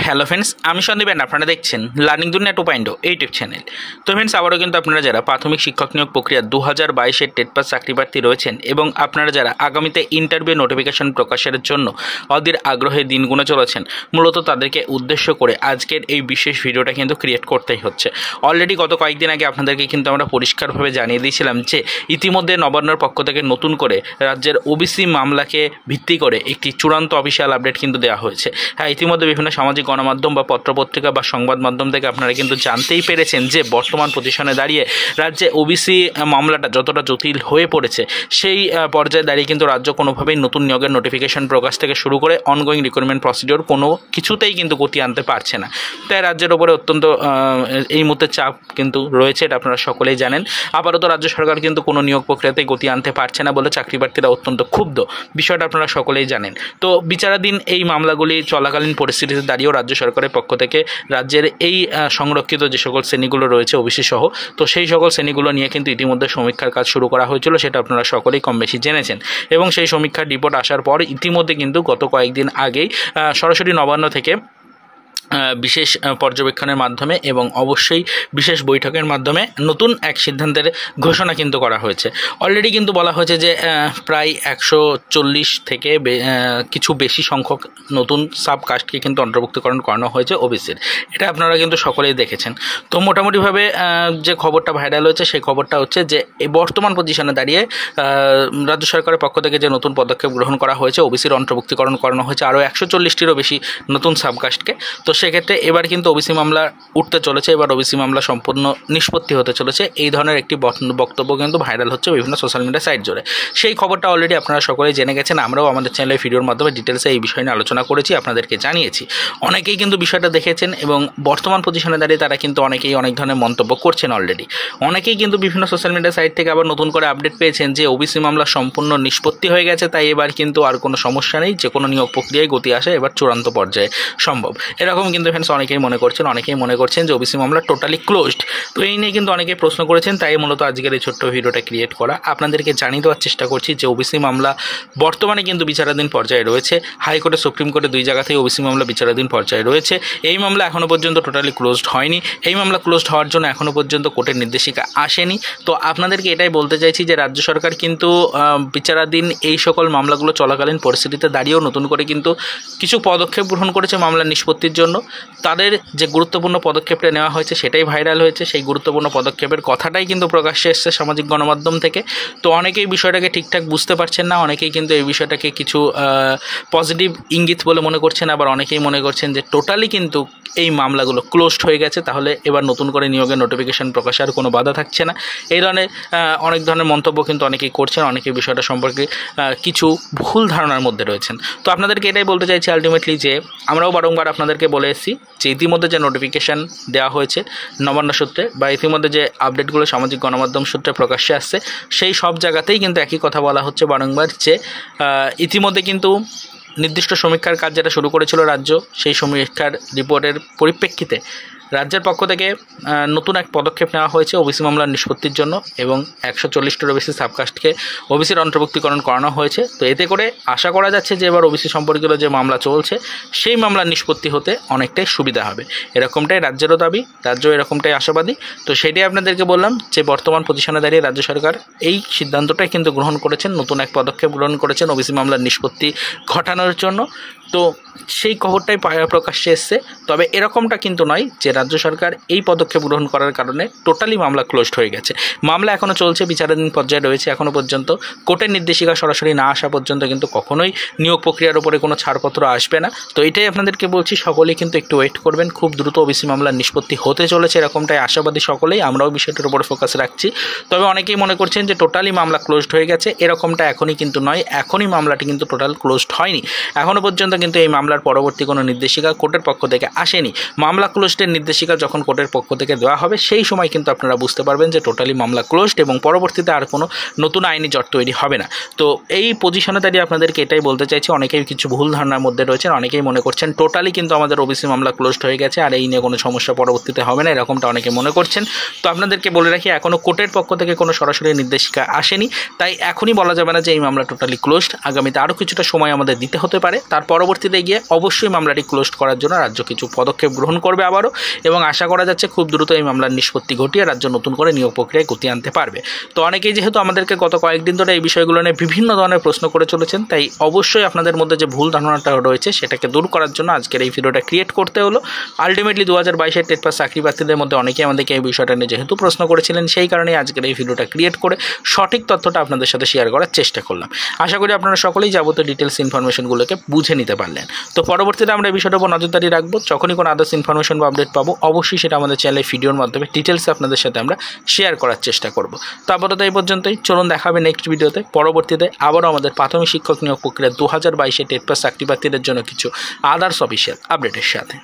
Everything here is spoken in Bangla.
হ্যালো ফ্রেন্ডস, আমি সন্দীপ এন্ড আপনারা দেখছেন লার্নিং দুনিয়া 2.0 ইউটিউব চ্যানেল। তো ফ্রেন্ডস, আবারও কিন্তু আপনারা যারা প্রাথমিক শিক্ষক নিয়োগ প্রক্রিয়া 2022-এর টেট পাস চাকরি প্রার্থী রয়েছেন এবং আপনারা যারা আগামীতে ইন্টারভিউ নোটিফিকেশন প্রকাশের জন্য অধীর আগ্রহে দিন গুনে চলেছেন, মূলত তাদেরকে উদ্দেশ্য করে আজকের এই বিশেষ ভিডিওটা কিন্তু ক্রিয়েট করতেই হচ্ছে। অলরেডি গত কয়েকদিন আগে আপনাদেরকে কিন্তু আমরা পরিষ্কারভাবে জানিয়ে দিয়েছিলাম যে ইতিমধ্যে নবান্নর পক্ষ থেকে নতুন করে রাজ্যের ওবিসি মামলাকে ভিত্তি করে একটি চূড়ান্ত অফিসিয়াল আপডেট কিন্তু দেওয়া হয়েছে। হ্যাঁ, ইতিমধ্যে বিভিন্ন সামাজিক গণমাধ্যম বা পত্রপত্রিকা বা সংবাদ মাধ্যম থেকে আপনারা কিন্তু জানতেই পেরেছেন যে বর্তমান পজিশনে দাঁড়িয়ে রাজ্যে ওবিসি মামলাটা যতটা জটিল হয়ে পড়েছে, সেই পর্যায়ে দাঁড়িয়ে কিন্তু রাজ্য কোনোভাবেই নতুন নিয়োগের নোটিফিকেশন প্রকাশ থেকে শুরু করে অনগোয়িং রিক্রুটমেন্ট প্রসিডিওর কোনো কিছুতেই কিন্তু গতি আনতে পারছে না। তাই রাজ্যের ওপরে অত্যন্ত এই মুহূর্তে চাপ কিন্তু রয়েছে, এটা আপনারা সকলেই জানেন। আপাতত রাজ্য সরকার কিন্তু কোনো নিয়োগ প্রক্রিয়াতে গতি আনতে পারছে না বলে চাকরি প্রার্থীরা অত্যন্ত ক্ষুব্ধ, বিষয়টা আপনারা সকলেই জানেন। তো বিচারাধীন এই মামলাগুলি চলাকালীন পরিস্থিতিতে দাঁড়িয়েও রাজ্য সরকারের পক্ষ থেকে রাজ্যের এই সংরক্ষিত যে সকল শ্রেণীগুলো রয়েছে ওবিসি সহ, তো সেই সকল শ্রেণীগুলো নিয়ে কিন্তু ইতিমধ্যে সমীক্ষার কাজ শুরু করা হয়েছিল, সেটা আপনারা সকলেই কম বেশি জেনেছেন। এবং সেই সমীক্ষার রিপোর্ট আসার পর ইতিমধ্যে কিন্তু গত কয়েকদিন আগেই সরাসরি নবান্ন থেকে বিশেষ পর্যবেক্ষণের মাধ্যমে এবং অবশ্যই বিশেষ বৈঠকের মাধ্যমে নতুন এক সিদ্ধান্তের ঘোষণা কিন্তু করা হয়েছে। অলরেডি কিন্তু বলা হয়েছে যে প্রায় 140 থেকে কিছু বেশি সংখ্যক নতুন সাবকাস্টকে কিন্তু অন্তর্ভুক্তিকরণ করানো হয়েছে ওবিসির। এটা আপনারা কিন্তু সকলেই দেখেছেন। তো মোটামুটিভাবে যে খবরটা ভাইরাল হয়েছে সেই খবরটা হচ্ছে যে এই বর্তমান পজিশনে দাঁড়িয়ে রাজ্য সরকারের পক্ষ থেকে যে নতুন পদক্ষেপ গ্রহণ করা হয়েছে, ওবিসির অন্তর্ভুক্তিকরণ করানো হয়েছে আরও 140টিরও বেশি নতুন সাবকাস্টকে। তো সেক্ষেত্রে এবার কিন্তু ওবিসি মামলা উঠতে চলেছে, এবার ওবিসি মামলা সম্পূর্ণ নিষ্পত্তি হতে চলেছে, এই ধরনের একটি বক্তব্য কিন্তু ভাইরাল হচ্ছে বিভিন্ন সোশ্যাল মিডিয়া সাইট জুড়ে। সেই খবরটা অলরেডি আপনারা সকলেই জেনে গেছেন, আমরাও আমাদের চ্যানেলের ভিডিওর মাধ্যমে ডিটেলসে এই বিষয় নিয়ে আলোচনা করেছি, আপনাদেরকে জানিয়েছি। অনেকেই কিন্তু বিষয়টা দেখেছেন এবং বর্তমান পজিশনে দাঁড়িয়ে তারা কিন্তু অনেকেই অনেক ধরনের মন্তব্য করছেন অলরেডি। অনেকেই কিন্তু বিভিন্ন সোশ্যাল মিডিয়া সাইট থেকে আবার নতুন করে আপডেট পেয়েছেন যে ওবিসি মামলা সম্পূর্ণ নিষ্পত্তি হয়ে গেছে, তাই এবার কিন্তু আর কোনো সমস্যা নেই, যে কোনো নিয়োগ প্রক্রিয়ায় গতি আসে এবার চূড়ান্ত পর্যায়ে সম্ভব। এরকম কিন্তু ফ্রেন্ডস অনেকেই মনে করছেন যে ওবিসি মামলা টোটালি ক্লোজড। তো এই নিয়ে কিন্তু অনেকেই প্রশ্ন করেছেন, তাই মূলত আজকের এই ছোট্ট ভিডিওটা ক্রিয়েট করা। আপনাদেরকে জানিয়ে দেওয়ার চেষ্টা করছি যে ওবিসি মামলা বর্তমানে কিন্তু বিচারাধীন পর্যায়ে রয়েছে। হাইকোর্টে, সুপ্রিম কোর্টে দুই জায়গাতেই ওবিসি মামলা বিচারাধীন পর্যায়ে রয়েছে। এই মামলা এখনও পর্যন্ত টোটালি ক্লোজড হয়নি। এই মামলা ক্লোজড হওয়ার জন্য এখনও পর্যন্ত কোর্টের নির্দেশিকা আসেনি। তো আপনাদেরকে এটাই বলতে চাইছি যে রাজ্য সরকার কিন্তু বিচারাধীন এই সকল মামলাগুলো চলাকালীন পরিস্থিতিতে দাঁড়িয়েও নতুন করে কিন্তু কিছু পদক্ষেপ গ্রহণ করেছে মামলা নিষ্পত্তির জন্য। তাদের যে গুরুত্বপূর্ণ পদক্ষেপটা নেওয়া হয়েছে সেটাই ভাইরাল হয়েছে, সেই গুরুত্বপূর্ণ পদক্ষেপের কথাটাই কিন্তু প্রকাশ্যে এসেছে সামাজিক গণমাধ্যম থেকে। তো অনেকেই বিষয়টাকে ঠিকঠাক বুঝতে পারছেন না, অনেকেই কিন্তু এই বিষয়টাকে কিছু পজিটিভ ইঙ্গিত বলে মনে করছেন, আবার অনেকেই মনে করছেন যে টোটালি কিন্তু এই মামলাগুলো ক্লোজড হয়ে গেছে, তাহলে এবার নতুন করে নিয়োগের নোটিফিকেশন প্রকাশে আর কোনো বাধা থাকছে না। এই ধরনের অনেক ধরনের মন্তব্য কিন্তু অনেকেই করছেন, অনেকেই বিষয়টা সম্পর্কে কিছু ভুল ধারণার মধ্যে রয়েছেন। তো আপনাদেরকে এটাই বলতে চাইছি আলটিমেটলি যে আমরাও বারংবার আপনাদেরকে বলে এসেছি যে ইতিমধ্যে যে নোটিফিকেশান দেওয়া হয়েছে নবান্ন সূত্রে বা ইতিমধ্যে যে আপডেটগুলো সামাজিক গণমাধ্যম সূত্রে প্রকাশ্যে আসছে, সেই সব জায়গাতেই কিন্তু একই কথা বলা হচ্ছে বারংবার যে ইতিমধ্যে কিন্তু নির্দিষ্ট সমীক্ষার কাজ যেটা শুরু করেছিল রাজ্য, সেই সমীক্ষার রিপোর্টের পরিপ্রেক্ষিতে রাজ্যের পক্ষ থেকে নতুন এক পদক্ষেপ নেওয়া হয়েছে ওবিসি মামলার নিষ্পত্তির জন্য এবং 140টিরও বেশি সাবকাস্টকে ওবিসির অন্তর্ভুক্তিকরণ করানো হয়েছে। তো এতে করে আশা করা যাচ্ছে যে এবার ওবিসি সম্পর্কিত যে মামলা চলছে সেই মামলার নিষ্পত্তি হতে অনেকটাই সুবিধা হবে, এরকমটাই রাজ্যেরও দাবি, রাজ্য এরকমটাই আশাবাদী। তো সেটাই আপনাদেরকে বললাম যে বর্তমান পজিশনে দাঁড়িয়ে রাজ্য সরকার এই সিদ্ধান্তটাই কিন্তু গ্রহণ করেছেন, নতুন এক পদক্ষেপ গ্রহণ করেছেন ওবিসি মামলার নিষ্পত্তি ঘটানোর জন্য। তো সেই খবরটাই প্রকাশ্যে এসছে। তবে এরকমটা কিন্তু নয় যে রাজ্য সরকার এই পদক্ষেপ গ্রহণ করার কারণে টোটালি মামলা ক্লোজড হয়ে গেছে। মামলা এখনও চলছে, বিচারাধীন পর্যায়ে রয়েছে এখনও পর্যন্ত। কোর্টের নির্দেশিকা সরাসরি না আসা পর্যন্ত কিন্তু কখনোই নিয়োগ প্রক্রিয়ার উপরে কোনো ছাড়পত্র আসবে না। তো এটাই আপনাদেরকে বলছি, সকলেই কিন্তু একটু ওয়েট করবেন, খুব দ্রুত ওবিসি মামলার নিষ্পত্তি হতে চলেছে, এরকমটাই আশাবাদী সকলেই। আমরাও বিষয়টার উপরে ফোকাস রাখছি। তবে অনেকেই মনে করছেন যে টোটালি মামলা ক্লোজড হয়ে গেছে, এরকমটা এখনই কিন্তু নয়, এখনই মামলাটি কিন্তু টোটাল ক্লোজড হয়নি। এখনও পর্যন্ত কিন্তু এই মামলার পরবর্তী কোনো নির্দেশিকা কোর্টের পক্ষ থেকে আসেনি। মামলা ক্লোজডের নির্দেশিকা যখন কোর্টের পক্ষ থেকে দেওয়া হবে সেই সময় কিন্তু আপনারা বুঝতে পারবেন যে টোটালি মামলা ক্লোজড এবং পরবর্তীতে আর কোনো নতুন আইনি জট তৈরি হবে না। তো এই পজিশনে দাঁড়িয়ে আপনাদেরকে এটাই বলতে চাইছি, অনেকেই কিছু ভুল ধারণার মধ্যে রয়েছেন, অনেকেই মনে করছেন টোটালি কিন্তু আমাদের ওবিসি মামলা ক্লোজড হয়ে গেছে আর এই নিয়ে কোনো সমস্যা পরবর্তীতে হবে না, এরকমটা অনেকে মনে করছেন। তো আপনাদেরকে বলে রাখি, এখনও কোর্টের পক্ষ থেকে কোনো সরাসরি নির্দেশিকা আসেনি, তাই এখনই বলা যাবে না যে এই মামলা টোটালি ক্লোজড। আগামীতে আরও কিছুটা সময় আমাদের দিতে হতে পারে, তার পরবর্তীতে গিয়ে অবশ্যই মামলাটি ক্লোজড করার জন্য রাজ্য কিছু পদক্ষেপ গ্রহণ করবে আবারও, এবং আশা করা যাচ্ছে খুব দ্রুত এই মামলার নিষ্পত্তি ঘটিয়ে রাজ্য নতুন করে নিয়োগ প্রক্রিয়ায় গতি আনতে পারবে। তো অনেকেই যেহেতু আমাদেরকে গত কয়েকদিন ধরে এই বিষয়গুলো নিয়ে বিভিন্ন ধরনের প্রশ্ন করে চলেছেন, তাই অবশ্যই আপনাদের মধ্যে যে ভুল ধারণাটা রয়েছে সেটাকে দূর করার জন্য আজকের এই ভিডিওটা ক্রিয়েট করতে হলো। আলটিমেটলি 2022-এর টেট পাস চাকরি প্রার্থীদের মধ্যে অনেকেই আমাদেরকে এই বিষয়টা নিয়ে যেহেতু প্রশ্ন করেছিলেন, সেই কারণেই আজকের এই ভিডিওটা ক্রিয়েট করে সঠিক তথ্যটা আপনাদের সাথে শেয়ার করার চেষ্টা করলাম। আশা করি আপনারা সকলেই যাবতীয় ডিটেলস ইনফরমেশনগুলোকে বুঝে নিতে পারলেন। তো পরবর্তীতে আমরা এই বিষয়টার উপর নজরদারি রাখবো, যখনই কোনো আদার্স ইনফরমেশন বা আপডেট পাবো অবশ্যই সেটা আমাদের চ্যানেলে ভিডিওর মাধ্যমে ডিটেলসে আপনাদের সাথে আমরা শেয়ার করার চেষ্টা করব। তো আপাতত এই পর্যন্তই, চলুন দেখা হবে নেক্সট ভিডিওতে। পরবর্তীতে আবারও আমাদের প্রাথমিক শিক্ষক নিয়োগ প্রক্রিয়া 2022-এর টেট পাস চাকরি প্রার্থীদের জন্য কিছু আদার্স অফিসিয়াল আপডেটের সাথে।